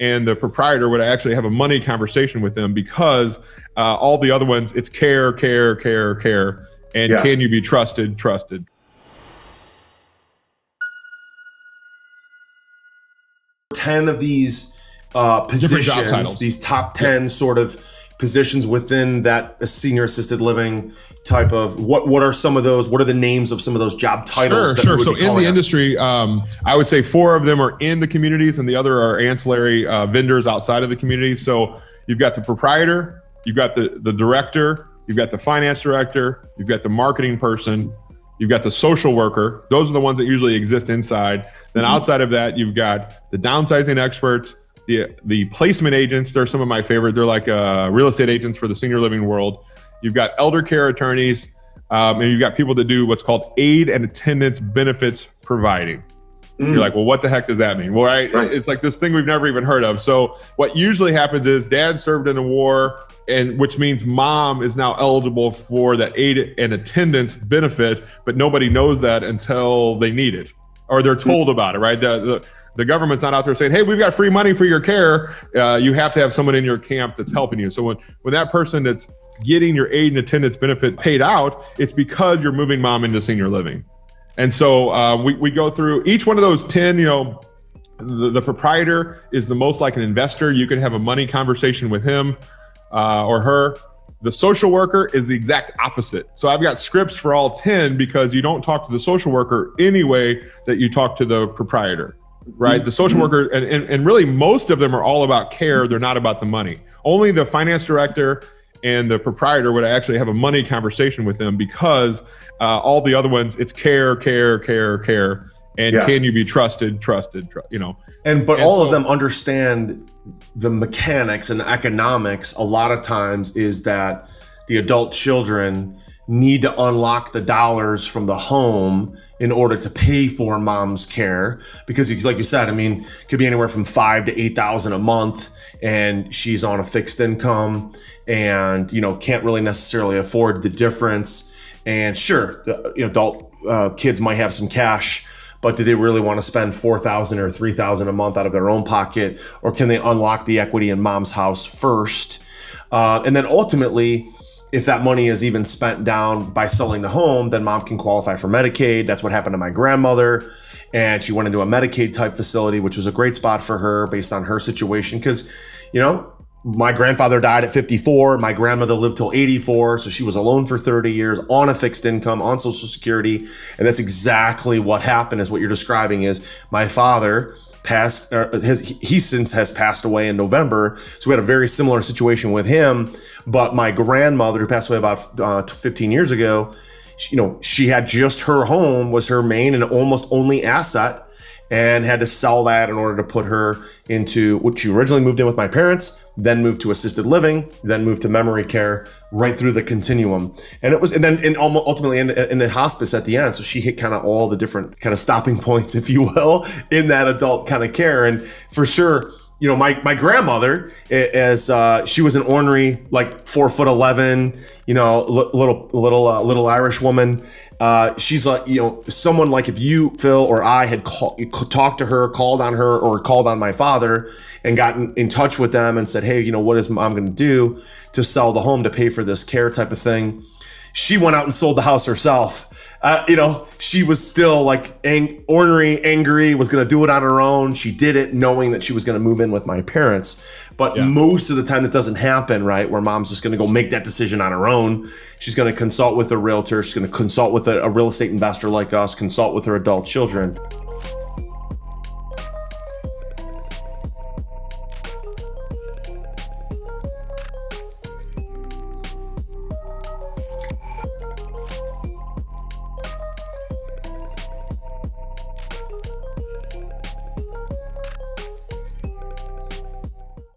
and the proprietor would actually have a money conversation with them, because all the other ones, it's care, care, care, care, and can you be trusted? 10 of these positions, these top 10 sort of positions within that senior assisted living type of, what are some of those, what are the names of some of those job titles? Sure. So in the industry, I would say 4 of them are in the communities and the other are ancillary vendors outside of the community. So you've got the proprietor, you've got the director, you've got the finance director, you've got the marketing person, you've got the social worker. Those are the ones that usually exist inside. Then outside of that, you've got the downsizing experts, the placement agents. They're some of my favorite. They're like real estate agents for the senior living world. You've got elder care attorneys, and you've got people that do what's called aid and attendance benefits providing. You're like, well, what the heck does that mean? Well, right. It's like this thing we've never even heard of. So what usually happens is dad served in a war, and which means mom is now eligible for that aid and attendance benefit, but nobody knows that until they need it or they're told about it, right? The government's not out there saying, hey, we've got free money for your care. You have to have someone in your camp that's helping you. So when that person that's getting your aid and attendance benefit paid out, it's because you're moving mom into senior living. And so we go through each one of those 10, the proprietor is the most like an investor. You can have a money conversation with him or her. The social worker is the exact opposite. So I've got scripts for all 10 because you don't talk to the social worker anyway that you talk to the proprietor, right? The social worker, and really most of them are all about care. They're not about the money. Only the finance director and the proprietor would actually have a money conversation with them, because all the other ones, it's care, care, care, care, and can you be trusted, But all of them understand the mechanics and the economics. A lot of times is that the adult children need to unlock the dollars from the home in order to pay for mom's care, because like you said, I mean, it could be anywhere from $5,000 to $8,000 a month, and she's on a fixed income and can't really necessarily afford the difference. And sure, adult kids might have some cash, but do they really want to spend $4,000 or $3,000 a month out of their own pocket, or can they unlock the equity in mom's house first? And then ultimately, if that money is even spent down by selling the home, then mom can qualify for Medicaid. That's what happened to my grandmother. And she went into a Medicaid type facility, which was a great spot for her based on her situation. Because, my grandfather died at 54. My grandmother lived till 84. So she was alone for 30 years on a fixed income, on Social Security. And that's exactly what happened, is what you're describing. Is my father passed, he since has passed away in November. So we had a very similar situation with him. But my grandmother, who passed away about 15 years ago, she had just her home was her main and almost only asset, and had to sell that in order to put her into what she originally moved in with my parents, then moved to assisted living, then moved to memory care, right through the continuum. And it was, and then ultimately in the hospice at the end. So she hit kind of all the different kind of stopping points, if you will, in that adult kind of care. And for sure, my grandmother, as she was an ornery, like 4'11", little Irish woman. She's like, someone like if you, Phil, or I had talked to her, called on her, or called on my father and gotten in touch with them and said, hey, what is mom going to do to sell the home to pay for this care type of thing? She went out and sold the house herself. She was still like ornery, angry, was going to do it on her own. She did it knowing that she was going to move in with my parents. But most of the time it doesn't happen, right? Where mom's just going to go make that decision on her own. She's going to consult with a realtor. She's going to consult with a real estate investor like us, consult with her adult children.